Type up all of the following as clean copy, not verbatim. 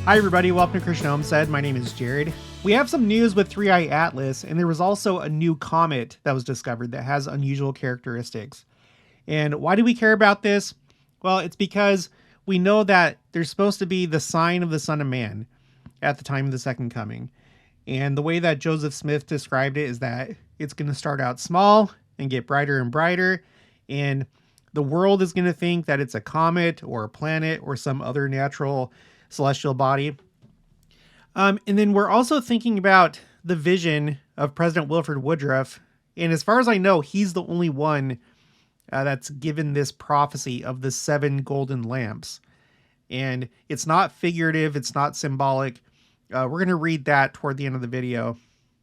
Hi everybody, welcome to Christian Homestead. My name is Jared. We have some news with 3i Atlas, and there was also a new comet that was discovered that has unusual characteristics. And why do we care about this? Well, it's because we know that there's supposed to be the sign of the Son of Man at the time of the Second Coming. And the way that Joseph Smith described it is that it's going to start out small and get brighter and brighter, and the world is going to think that it's a comet or a planet or some other natural celestial body. And then we're also thinking about the vision of President Wilford Woodruff. And as far as I know, he's the only one that's given this prophecy of the 7 golden lamps. And it's not figurative. It's not symbolic. We're going to read that toward the end of the video.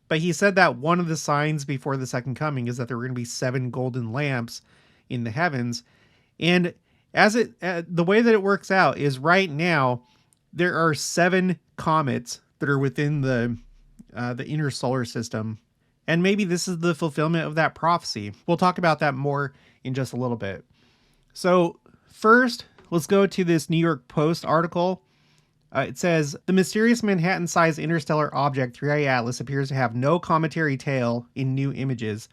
But he said that one of the signs before the Second Coming is that there were going to be 7 golden lamps in the heavens. And as the way that it works out is right now, there are 7 comets that are within the inner solar system. And maybe this is the fulfillment of that prophecy. We'll talk about that more in just a little bit. So first, let's go to this New York Post article. It says, the mysterious Manhattan-sized interstellar object 3i Atlas appears to have no cometary tail in new images,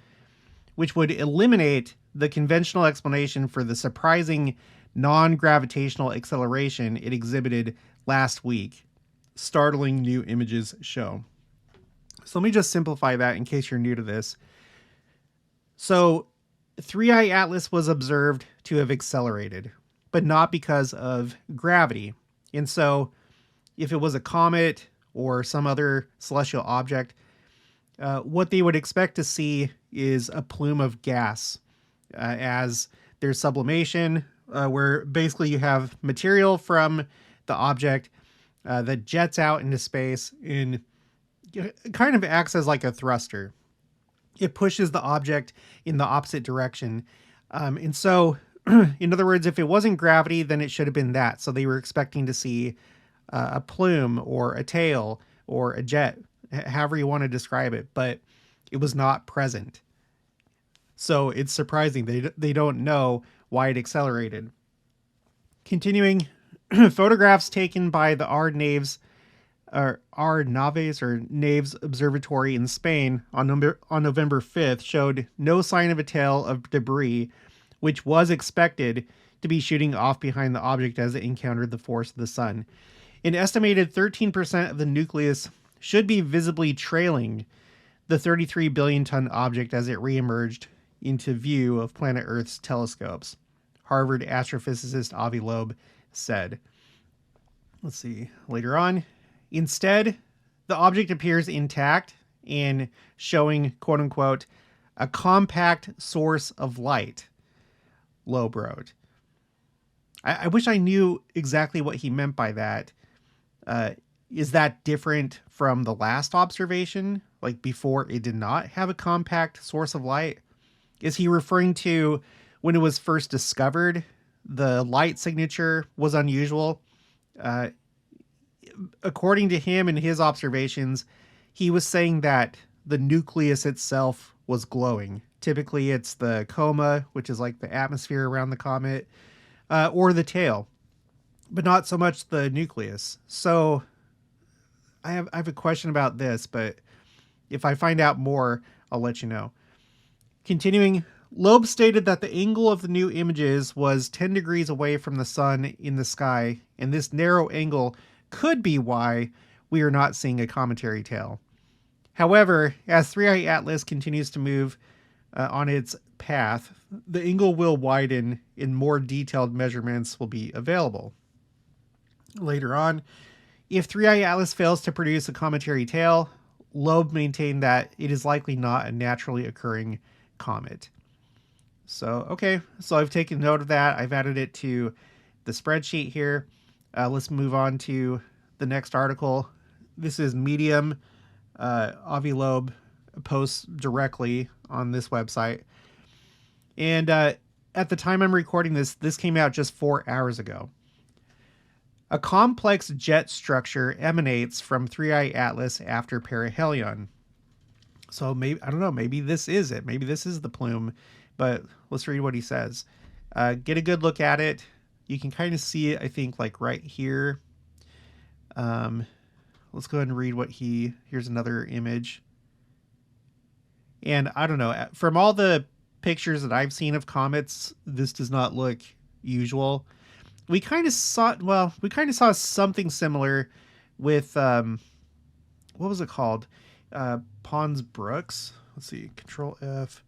which would eliminate the conventional explanation for the surprising non-gravitational acceleration it exhibited last week. Startling new images show. So let me just simplify that in case you're new to this. So 3i Atlas was observed to have accelerated, but not because of gravity. And so if it was a comet or some other celestial object, what they would expect to see is a plume of gas as there's sublimation, where basically you have material from the object that jets out into space and kind of acts as like a thruster. It pushes the object in the opposite direction. And so, in other words, if it wasn't gravity, then it should have been that. So they were expecting to see a plume or a tail or a jet, however you want to describe it, but it was not present. So it's surprising. They don't know why it accelerated. Continuing, photographs taken by the Naves Observatory in Spain on November 5th showed no sign of a tail of debris, which was expected to be shooting off behind the object as it encountered the force of the sun. An estimated 13% of the nucleus should be visibly trailing the 33 billion ton object as it reemerged into view of planet Earth's telescopes, Harvard astrophysicist Avi Loeb said. Let's see, later on. Instead, the object appears intact and showing, quote unquote, a compact source of light, Loeb wrote. I wish I knew exactly what he meant by that. Is that different from the last observation? Like before it did not have a compact source of light? Is he referring to when it was first discovered, the light signature was unusual? According to him and his observations, he was saying that the nucleus itself was glowing. Typically it's the coma, which is like the atmosphere around the comet, or the tail, but not so much the nucleus. So I have a question about this, but if I find out more, I'll let you know. Continuing, Loeb stated that the angle of the new images was 10 degrees away from the sun in the sky, and this narrow angle could be why we are not seeing a cometary tail. However, as 3i Atlas continues to move on its path, the angle will widen and more detailed measurements will be available. Later on, if 3i Atlas fails to produce a cometary tail, Loeb maintained that it is likely not a naturally occurring comet. So, okay, so I've taken note of that. I've added it to the spreadsheet here. Let's move on to the next article. This is Medium. Avi Loeb posts directly on this website. And at the time I'm recording this came out just 4 hours ago. A complex jet structure emanates from 3i Atlas after perihelion. So maybe, I don't know, maybe this is it. Maybe this is the plume, but let's read what he says. Get a good look at it. You can kind of see it, I think, like right here. Let's go ahead and read here's another image. And I don't know, from all the pictures that I've seen of comets, this does not look usual. We kind of saw something similar with, what was it called? Pons Brooks. Let's see, Control F.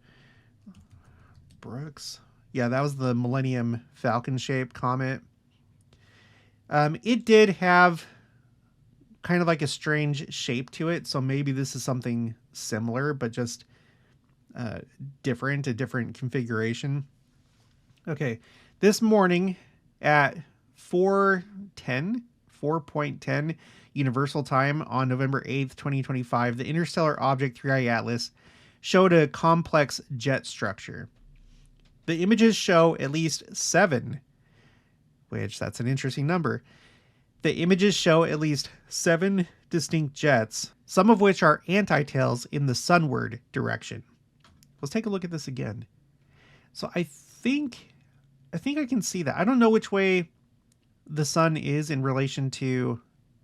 Brooks. Yeah, that was the Millennium Falcon shaped comet. It did have kind of like a strange shape to it, so maybe this is something similar, but just a different configuration. Okay, this morning at 4:10 Universal Time on November 8th, 2025, the interstellar object 3i Atlas showed a complex jet structure. The images show at least 7, which that's an interesting number. The images show at least 7 distinct jets, some of which are anti-tails in the sunward direction. Let's take a look at this again. So I think I can see that. I don't know which way the sun is in relation to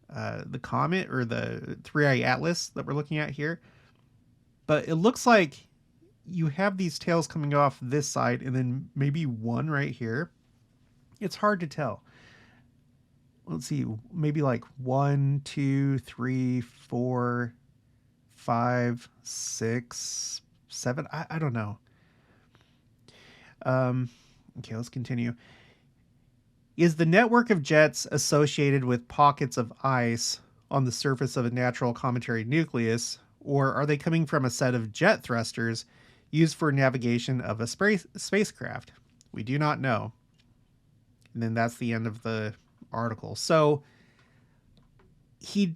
the comet or the 3i Atlas that we're looking at here. But it looks like you have these tails coming off this side and then maybe one right here. It's hard to tell. Let's see, maybe like 1, 2, 3, 4, 5, 6, 7. I don't know. Okay, let's continue. Is the network of jets associated with pockets of ice on the surface of a natural cometary nucleus, or are they coming from a set of jet thrusters used for navigation of a spacecraft? We do not know. And then that's the end of the article. So in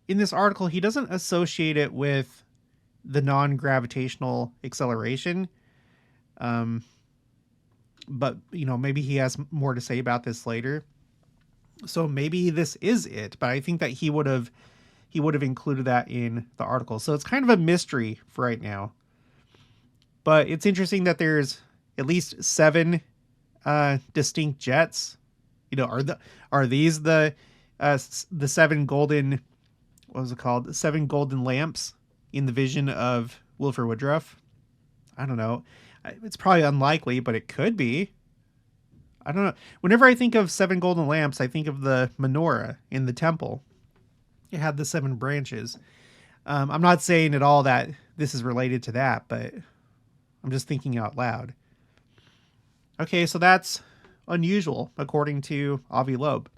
this article, he doesn't associate it with the non-gravitational acceleration. But, maybe he has more to say about this later. So maybe this is it, but I think that he would have included that in the article. So it's kind of a mystery for right now. But it's interesting that there's at least 7 distinct jets. Are these the 7 golden, what was it called? 7 golden lamps in the vision of Wilford Woodruff? I don't know. It's probably unlikely, but it could be. I don't know. Whenever I think of 7 golden lamps, I think of the menorah in the temple. It had the 7 branches. I'm not saying at all that this is related to that, but I'm just thinking out loud. Okay, so that's unusual, according to Avi Loeb.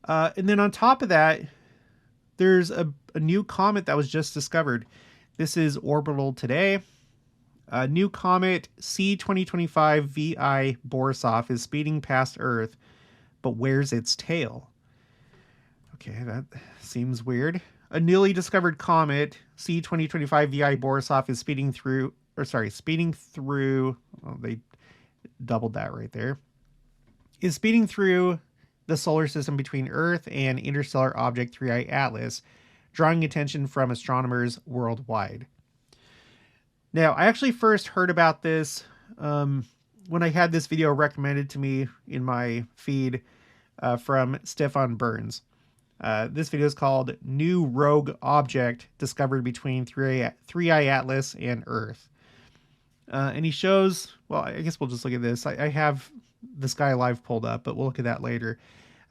And then on top of that, there's a new comet that was just discovered. This is orbital today. A new comet C2025 VI Borisov is speeding past Earth, but where's its tail? Okay, that seems weird. A newly discovered comet C2025 VI Borisov is speeding through. Oh, they doubled that right there. Is speeding through the solar system between Earth and interstellar object 3i Atlas, drawing attention from astronomers worldwide. Now, I actually first heard about this when I had this video recommended to me in my feed from Stefan Burns. This video is called New Rogue Object Discovered Between 3i Atlas and Earth. And he shows, well, I guess we'll just look at this. I have the Sky Live pulled up, but we'll look at that later.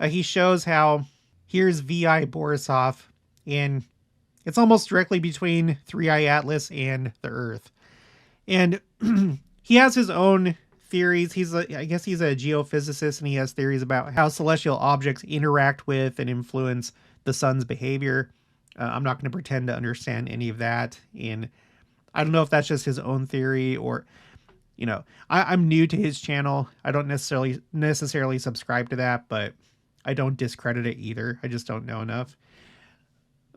He shows how here's VI Borisov, and it's almost directly between 3i Atlas and the Earth. And he has his own theories. I guess he's a geophysicist, and he has theories about how celestial objects interact with and influence the sun's behavior. I'm not going to pretend to understand any of that. And I don't know if that's just his own theory or, I'm new to his channel. I don't necessarily subscribe to that, but I don't discredit it either. I just don't know enough.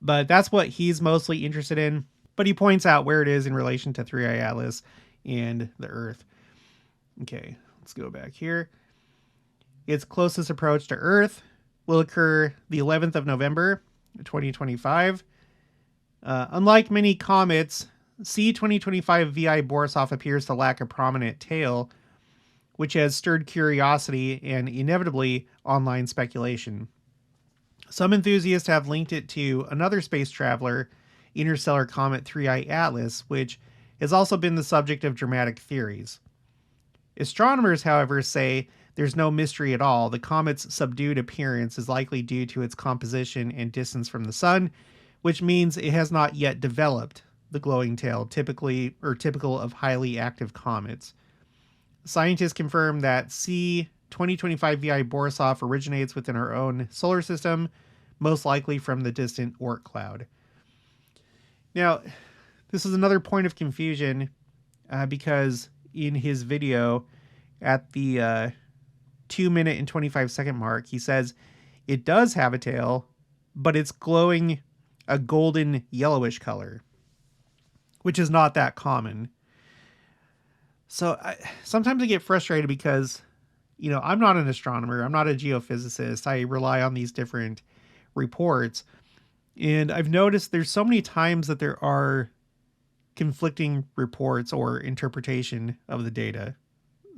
But that's what he's mostly interested in. But he points out where it is in relation to 3i Atlas and the Earth. Okay, let's go back here. Its closest approach to Earth will occur the 11th of November, 2025. Unlike many comets, C2025 VI Borisov appears to lack a prominent tail, which has stirred curiosity and inevitably online speculation. Some enthusiasts have linked it to another space traveler, interstellar comet 3I Atlas, which has also been the subject of dramatic theories. Astronomers, however, say there's no mystery at all. The comet's subdued appearance is likely due to its composition and distance from the sun, which means it has not yet developed the glowing tail typical of highly active comets. Scientists confirm that C 2025 VI Borisov originates within our own solar system, most likely from the distant Oort cloud. Now, this is another point of confusion because in his video at the 2-minute and 25-second mark, he says it does have a tail, but it's glowing a golden yellowish color, which is not that common. So sometimes I get frustrated because, I'm not an astronomer. I'm not a geophysicist. I rely on these different reports. And I've noticed there's so many times that there are conflicting reports or interpretation of the data.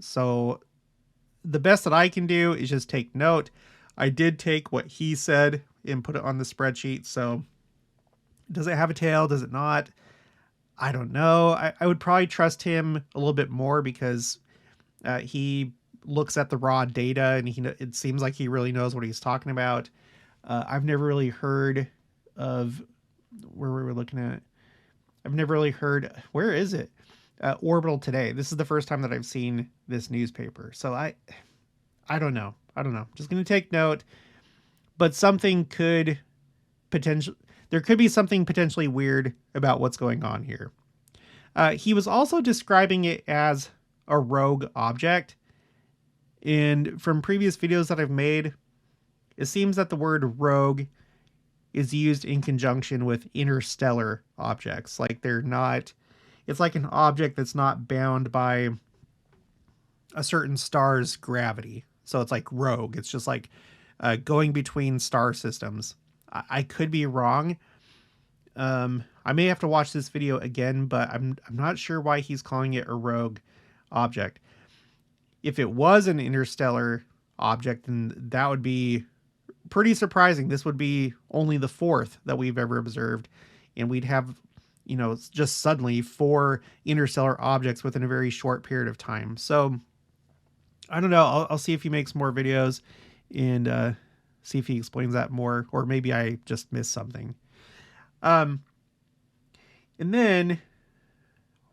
So the best that I can do is just take note. I did take what he said and put it on the spreadsheet. So does it have a tail? Does it not? I don't know. I would probably trust him a little bit more because he looks at the raw data and it seems like he really knows what he's talking about. I've never really heard of where we were looking at. I've never really heard, where is it? Orbital Today. This is the first time that I've seen this newspaper. So I don't know. Just going to take note, but there could be something potentially weird about what's going on here. He was also describing it as a rogue object. And from previous videos that I've made, it seems that the word rogue is used in conjunction with interstellar objects. Like it's like an object that's not bound by a certain star's gravity. So it's like rogue. It's just like going between star systems. I could be wrong. I may have to watch this video again, but I'm not sure why he's calling it a rogue object. If it was an interstellar object, then that would be pretty surprising. This would be only the fourth that we've ever observed, and we'd have, just suddenly 4 interstellar objects within a very short period of time. So I don't know. I'll see if he makes more videos and see if he explains that more, or maybe I just missed something. And then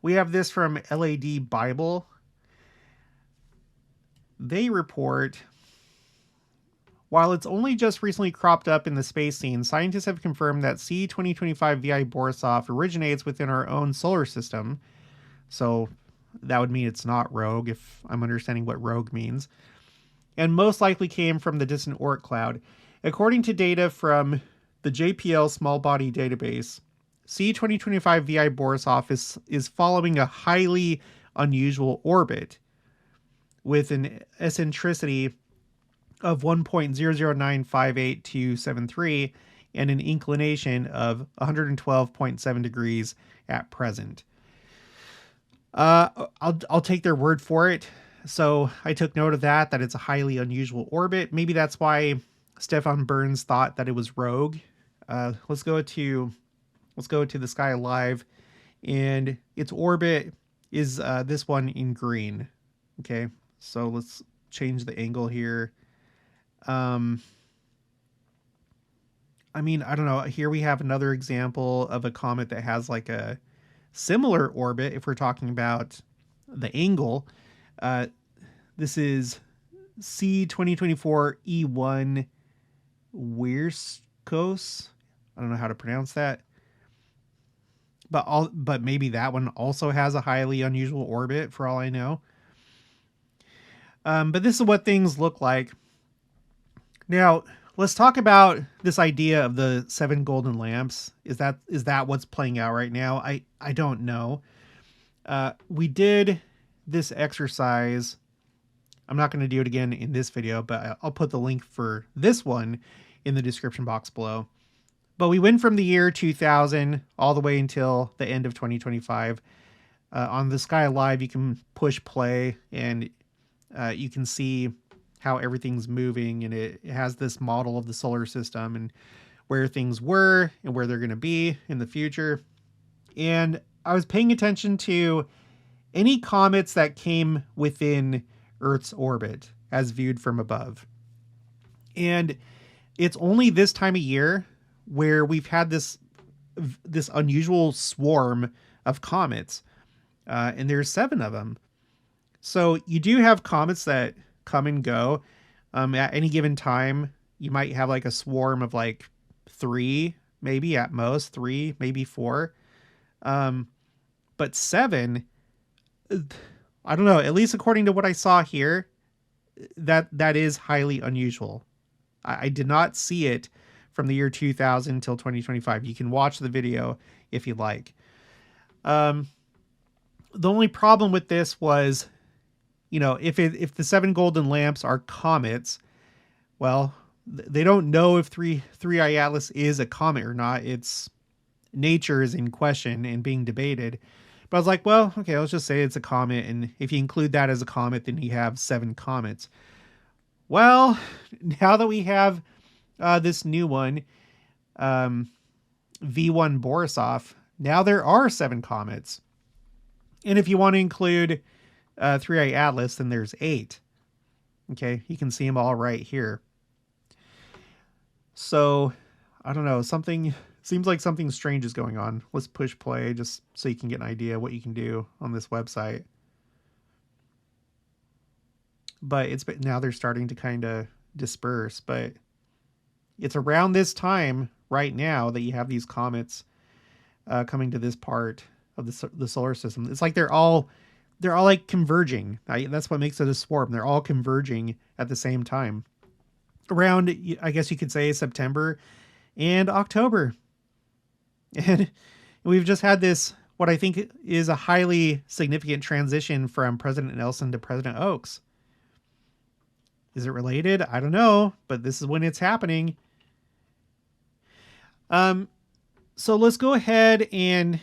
we have this from LAD Bible. They report, while it's only just recently cropped up in the space scene, scientists have confirmed that C 2025 VI Borisov originates within our own solar system. So that would mean it's not rogue, if I'm understanding what rogue means. And most likely came from the distant Oort cloud. According to data from the JPL Small Body Database, C 2025 VI Borisov is following a highly unusual orbit with an eccentricity of 1.00958273 and an inclination of 112.7 degrees at present. I'll take their word for it. So I took note of that it's a highly unusual orbit. Maybe that's why Stefan Burns thought that it was rogue. Let's go to the sky live, and its orbit is this one in green. Okay, so let's change the angle here. I don't know. Here we have another example of a comet that has like a similar orbit. If we're talking about the angle, this is C 2024 E1 Wierskos. I don't know how to pronounce that. But maybe that one also has a highly unusual orbit for all I know. But this is what things look like. Now, let's talk about this idea of the 7 golden lamps. Is that what's playing out right now? I don't know. We did this exercise. I'm not going to do it again in this video, but I'll put the link for this one in the description box below. But we went from the year 2000 all the way until the end of 2025. On the Sky Live, you can push play and you can see how everything's moving, and it has this model of the solar system and where things were and where they're going to be in the future. And I was paying attention to any comets that came within Earth's orbit as viewed from above. And it's only this time of year where we've had this unusual swarm of comets, and there's 7 of them. So you do have comets that come and go. At any given time, you might have like a swarm of like 3, maybe at most 3, maybe 4. But 7, I don't know, at least according to what I saw here, that is highly unusual. I did not see it from the year 2000 until 2025. You can watch the video if you like. The only problem with this was, if the 7 golden lamps are comets, well, they don't know if 3i Atlas is a comet or not. Its nature is in question and being debated. But I was like, well, okay, let's just say it's a comet, and if you include that as a comet, then you have 7 comets. Well, now that we have this new one, V1 Borisov, now there are 7 comets. And if you want to include 3i Atlas, then there's 8. Okay, you can see them all right here. So, I don't know, seems like something strange is going on. Let's push play just so you can get an idea what you can do on this website. But now they're starting to kind of disperse, but it's around this time right now that you have these comets coming to this part of the solar system. It's like they're all like converging. That's what makes it a swarm. They're all converging at the same time. Around, I guess you could say, September and October. And we've just had this, what I think is a highly significant transition from President Nelson to President Oaks. Is it related? I don't know, but this is when it's happening. So let's go ahead and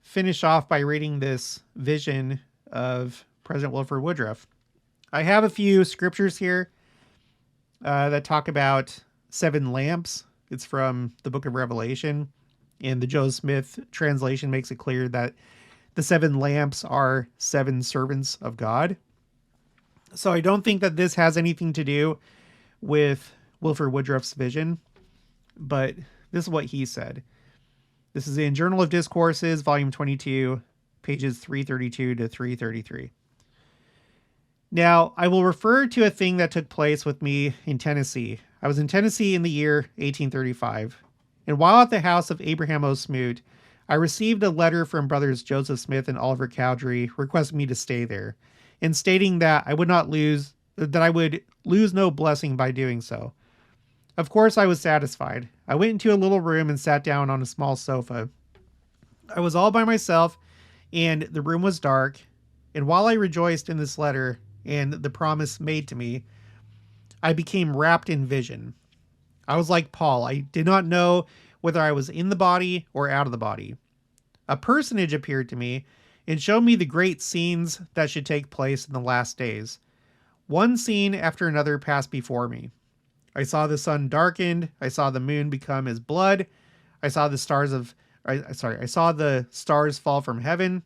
finish off by reading this vision of President Wilford Woodruff. I have a few scriptures here that talk about 7 lamps. It's from the book of Revelation, and the Joseph Smith translation makes it clear that the 7 lamps are 7 servants of God. So I don't think that this has anything to do with Wilford Woodruff's vision, but this is what he said. This is in Journal of Discourses, volume 22, pages 332 to 333. Now, I will refer to a thing that took place with me in Tennessee. I was in Tennessee in the year 1835, and while at the house of Abraham O. Smoot, I received a letter from brothers Joseph Smith and Oliver Cowdery requesting me to stay there, and stating that I would lose no blessing by doing so. Of course, I was satisfied. I went into a little room and sat down on a small sofa. I was all by myself, and the room was dark, and while I rejoiced in this letter and the promise made to me, I became wrapped in vision. I was like Paul. I did not know whether I was in the body or out of the body. A personage appeared to me and showed me the great scenes that should take place in the last days. One scene after another passed before me. I saw the sun darkened. I saw the moon become as blood. I saw the stars fall from heaven.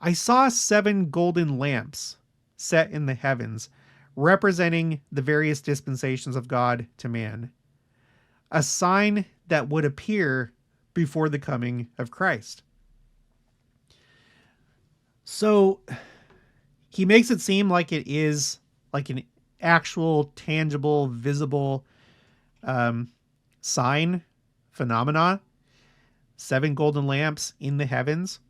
I saw 7 golden lamps set in the heavens, representing the various dispensations of God to man. A sign that would appear before the coming of Christ. So he makes it seem like it is like an actual, tangible, visible sign, phenomena. 7 golden lamps in the heavens.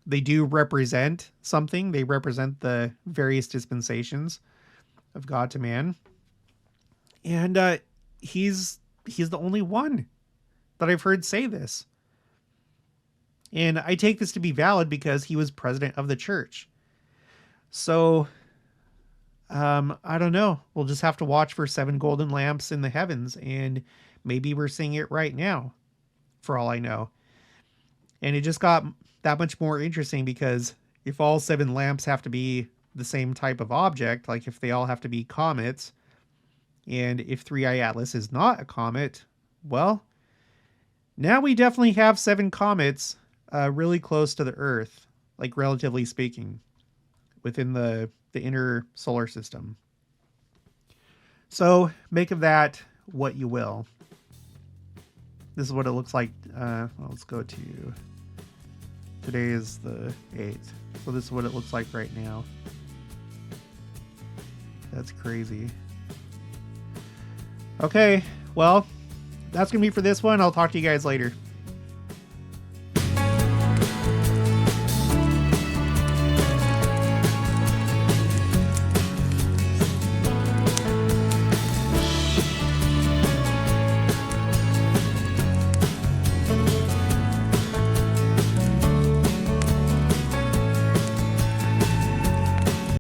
They do represent something. They represent the various dispensations of God to man. And he's the only one that I've heard say this. And I take this to be valid because he was president of the church. So, I don't know. We'll just have to watch for 7 golden lamps in the heavens, and maybe we're seeing it right now, for all I know. And it just got that much more interesting because if all 7 lamps have to be the same type of object, like if they all have to be comets, and if 3i Atlas is not a comet, well, now we definitely have 7 comets really close to the Earth, like relatively speaking, within the inner solar system. So make of that what you will. This is what it looks like. Well, let's go to, today is the 8th. So this is what it looks like right now. That's crazy. Okay, well, that's going to be for this one. I'll talk to you guys later.